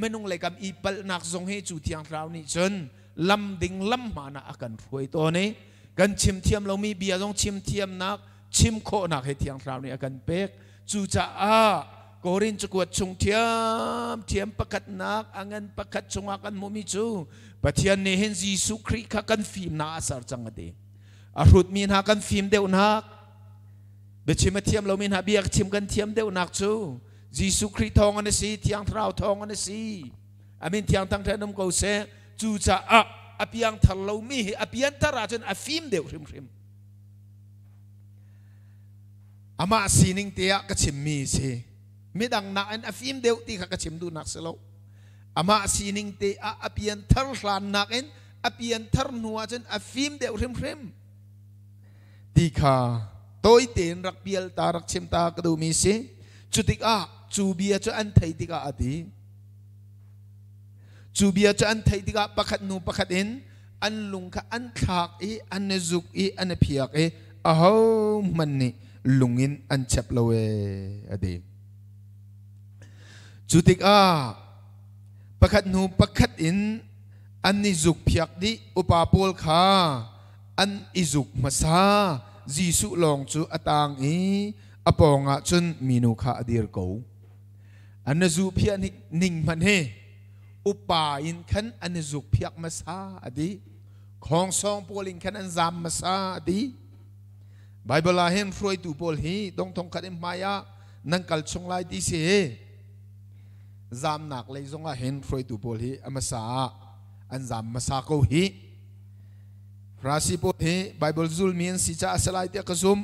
มินุงเลยกำอีปัลนักทรงให้จูเทียงทราวนี่จนลำดิ่งลำมานะอักันรวยตัวนี้กันชิมเทียมเรามีเบียร์ต้องชิมเทียมนักชิมโคนักให้เทียงทราวนี่อักันเป็กจูจะกอรินจะกวดชงเทียมประคัดนักอังเงินประคัดชงอากันมุมิจูปะเทียนเนเห็นยิสุคริสกันฟิล์มนาสารจังเดอารุดมีนากันฟิล์มเดียวนักเบชิมเทียมเรามีนาเบียกชิมกันเทียมเดียวนักจูยิสุคริสทองอันนี้สิเทียงทราวทองอันนี้สิอามินเทียงทั้งแทนนมกูเสจูจะอภิยังทะเลามีอภิยังทาราจนอฟิล์มเดียวริมอามาสีนิงเตียก็ชิมมีสิไม่ดังนักอันอฟิมเดียวที่ข้าก็ชิมดูนักสโลอามาสีนิงเตะอภิยันทาร์ลานนักอันอภิยันทาร์นัวจนอฟิมเดียวริมที่ข้าโต้ยเตียนรักเบียลตารักชิมตากระดูมีสิจุดที่จูเบียจะอันไทยที่ข้าอดีจูเบียจะอันไทยที่ข้าประคัดนูประคัดอินอันลุงข้าอันขากอันเนซุกอันเพียกมันนี่ลุงอินอันเจ็บเลยอดีจุดที่ประคัดนูประคัดอินอันนิจุกเพียกดิอุปาโพลขาอันอิจุกมาซาจิสุลองจูอตางอปองะจนมีนุขาอดีร์กูอันนิจุเพียนิ่งมันเฮอุปาอินขันอันนิจุกเพียกมาซาอดีของสองโพลินขันอันจามมาซาอดีไบเบิลเห็นฟรอยตูโพลฮีดงทงขัดเอ็มมายานังกัลชงไลดิเซจามนักเลยจงเห็นฟรอยตูโพลฮีอามาซาอันจามมาซาโกฮีพระสิโพลฮีไบเบิลจุลมีนสิจ้าสลายเตียกซุม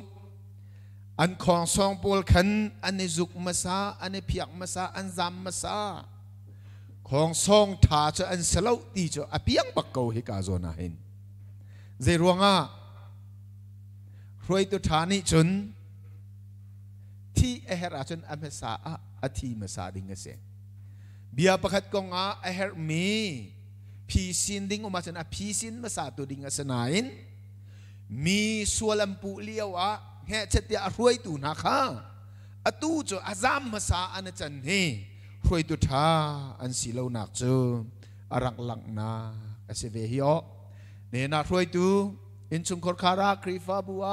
อันของสองโพลขันอันนี้จุกมาซาอันนี้เพียกมาซาอันจามมาซาของสองท่าจะอันสลาวตีจะอภิยังปักเกาฮิกาโซนาเห็นเจรวงรวยตัวฐานิจนที่เอเฮราจนอเมซาอธิมาซาดิงเกษเบียประคัดกงเอเฮรมีพีซินดิงออกมาจนอพีซินมาซาตัวดิงเกษนายนมีส่วนลำปูเลี้ยวแห่เฉตียรวยตัวนักอตูโจอาซามมาซาอันจันเฮรวยตัวท่าอันสิเลวนักโจอารักหลังนาเสเวฮิโอเนน่ารวยตัวอินชุงคอร์คาราครีฟาบัว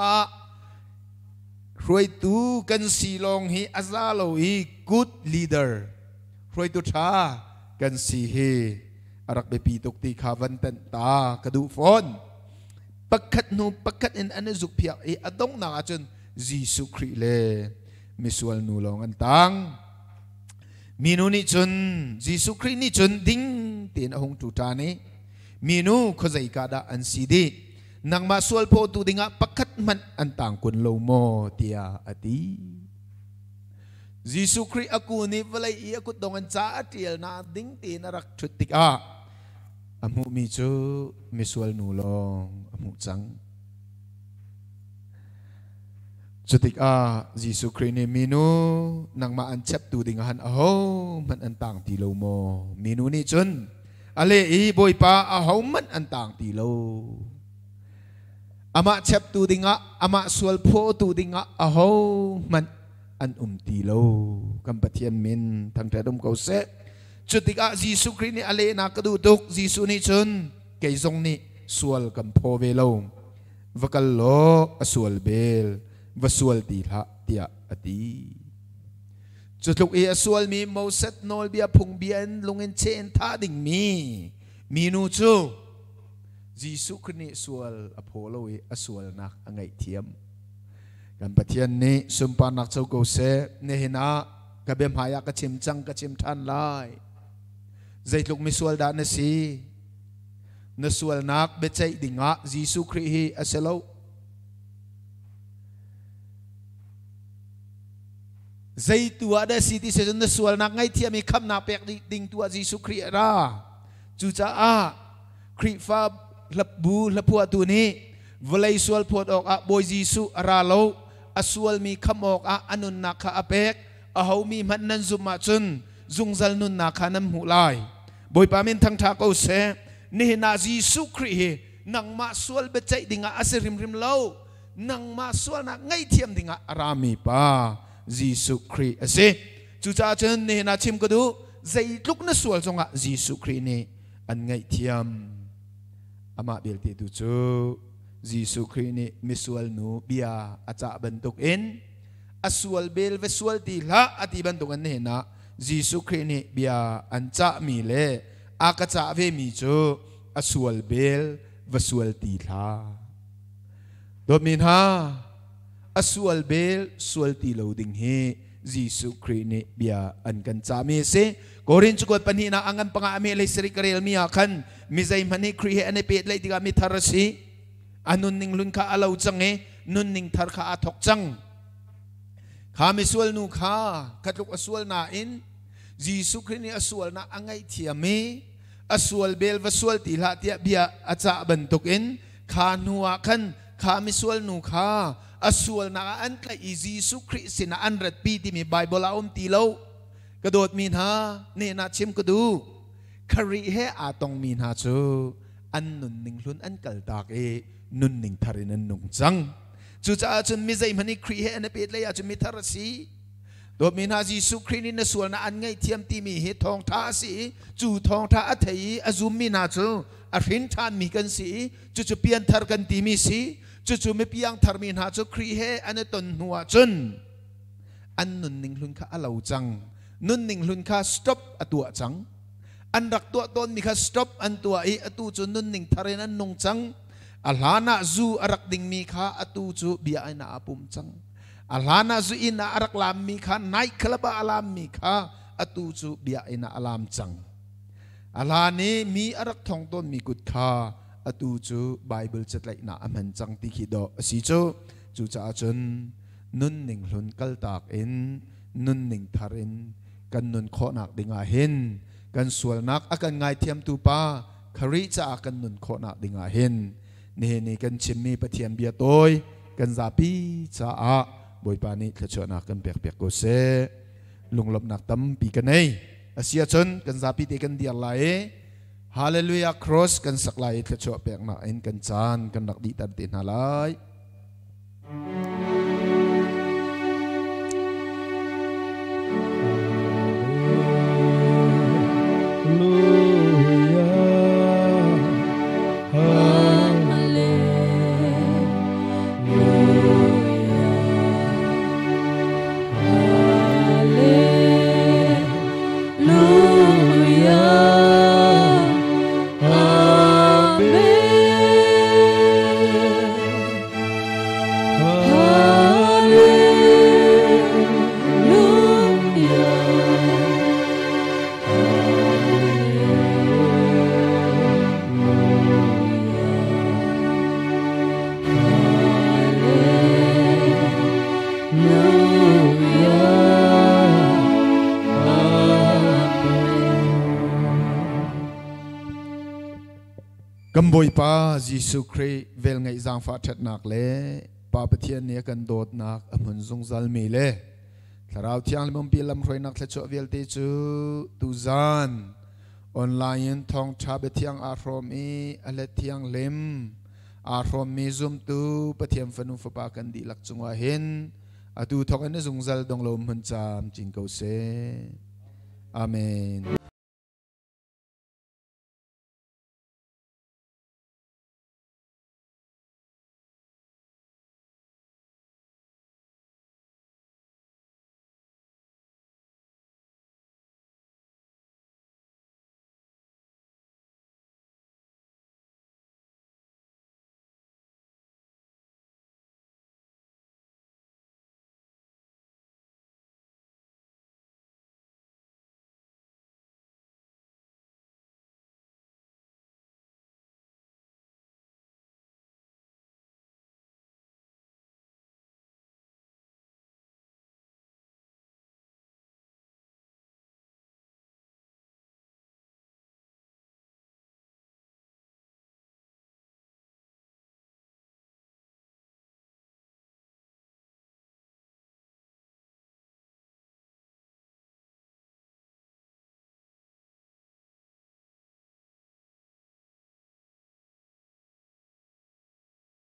รวยตูกันสีลองฮีอาซาโลฮี good leader รวยตุชากันสีเฮอารักเบปีตกตีขาวันตันตากระดูฟอนปักขัดนูปักขัดอินอันจุกเพียกอดงนาจนยิสุคริเลมิสวลนูลองอันตังมีนูนี่จนยิสุครินี่จนดิ้งเตียนหงตุตานีมีนูขจัยกาดาอันสีดีนังมาสวลโพตูดิงะปักขัดมันอันตังกุนโลโมเตียอดียิสุคริอากูนี่เวลัยอากุดงอันจ้าเตียลนาดิ้งเตียนรักชุดติกาอามุมีจูมิสวลนูลองอามุจังจุดที่ยิสุคริสต์มีนูนังมาอันเช็บตูดิงหันอ้าวมันอันต่างตีโลโมมีนูนี่จนอะไรอีบอยป้าอ้าวมันอันต่างตีโลอามาเช็บตูดิงะอามาสวลโพตูดิงะอ้าวมันอันตีโลกัมปะเทียนมินทางแต่ดมเขาเสจุดที่ยิสุคริสต์อะไรนักดูตุกยิสุนี่จนเกยซงนี่สวลกัมโพเวโลวกัลโลสวลเบลวสวลตีละเตียอดีจุดลุกเอสวลมีโมเสสโนลเบียพุงเบียนลงเงินเชนท่าดิ่งมีนูจูยิสุคริสต์สวลอโพโลเอสวลนักอังไงเทียมกันปะเทียนนี้สุมปานักเจ้าโกเซเนหินะกะเบียมหายากระชิมจังกระชิมทันไล่ใจลุกมีสวลดานสีนสวลนักเบใจดิ่งะยิสุคริสต์อเซโลใจตัวได้สิที่เสด็จส่วนนักไงที่มีคำนาเปกดิ่งตัวยิสุคริสต์ราจูจ้าคริฟ้าลับบูลับพัวตัวนี้เวลัยส่วนพอดออกบอยยิสุราโลส่วนมีคำออกอนุนนักอาเปกเขามีมันนันซุมาจุนจุงจัลนุนนักน้ำหูลายบอยปามินทั้งท่าเขาเสนี่นายิสุคริสต์นังมาส่วนเบใจดิ่งอาเสริมริมเล่านังมาส่วนนักไงเทียมดิ่งอารามีป้ายิสุคริสต์เสจุจ้าเจนเนี่ยนาชิมก็ดูใจลุกนั่นส่วนจงอ่ะยิสุคริสต์นี่อันไงเทียมอามาเบิลติดูจูยิสุคริสต์นี่มิสวลนูเบียอาจจะบรรทุกเอ็นอสวลเบลเวสวลตีละอธิบรรทุกอันเนี่ยนะยิสุคริสต์นี่เบียอันจะมีเล่อากาจะเวมีจูอสวลเบลเวสวลตีละโดมินฮาอสวลเบลสวลตีโลดิงเฮยิสุคริสต์นี่เบียอันกันจามีเสกอรินจุกดปัญหาอังกันปังอาเมเลสริกเรลมีอาคันมิใจมันนี่คริสต์อันเป็ดเลยที่กามิทารสีอันนุนนิงลุนข้าอาลาวจังเอนุนนิงทาร์ข้าอาทกจังข้ามิสวลนูข้าขัดลุกอสวลนาอินยิสุคริสต์นี่อสวลนาอังไงเทียมีอสวลเบลวสวลตีละเทียเบียอาจจะบรรทุกอินข้านัวคันข้ามิสวลนูข้าอสวลนักอันใกล้ยิสุคริสต์นะอันรัดปีที่มีไบเบิลเอาตีเล่ากระโดดมีนาเนี่ยนาชิมก็ดูคาริเฮอาตองมีนาโจอันนุนนิงลุนอันกัลตากนุนนิงทารินันนุงจังจู่จ้าจนมีใจมันนี่คริเฮอันเป็นเลยอาจจะมีทารสีโดดมีนายิสุคริสต์ในส่วนอันไงเทียมที่มีเหตุทองท้าสีจู่ทองท้าอัฐยอจุมมีนาโจอรินทานมีกันสีจู่จะเปลี่ยนทาร์กันที่มีสีจู่ไม่เพียงทาร์มินาจูครีเฮอันต้นหัวจุนอันนุนนิงลุนข้าอาลาวจังนุนนิงลุนข้าสต็อปตัวจังอันรักตัวต้นมีข้าสต็อปอันตัวตัวจุนนุนนิงทารินันนงจังอัลฮานาจูอารักดิงมีข้าตัวจูเบียอินาอาปุมจังอัลฮานาจูอินาอารักลามมีข้าไนคลบะอาลามมีข้าตัวจูเบียอินาอาลามจังอัลฮานีมีอารักทองต้นมีกุดข้าอตูจูไบเบิลจัดไลน่าอมันจังติขิดอสิจูจ้าจนนุนหนึ่งลุนกัลตากเอ็นนุนหนึ่งทารินกันนุนโคนักดิงาเห็นกันสวลนักอากันไงเทียมตูปาคาริจะอากันนุนโคนักดิงาเห็นนี่กันชิมมีปะเทียมเบียโตยกันซาปีจ้าอาบอยปานิขจรนักกันเปียกโกเซลุงลบนักตั้มปีกันเองอาเซียจนกันซาปีเตกันเดียร์ไลฮาเลลูยาครอสกันสักลายกระโจเปียกมาเอ็นกันจานกันนักดีตัดตินฮาไลลู กำบอยป้ายิสุครีเวลไงจางฟ้าชัดนักเล่ป้าปะเทียนเนี่ยกันโดดนักอมุนจงซัลมีเล่ถ้าเราเที่ยงลิมปีลำรวยนักเละโจเวลเตจูตูซานออนไลน์ทองชาเบเทียงอารมณ์อะไรเทียงเล็มอารมณ์มีซุ่มตูปะเทียมฟนุฟปากันดีหลักจงว่าเห็นอดูทองอันนี้จงซัลดงลมหันจามจิงเกาเซอาเมน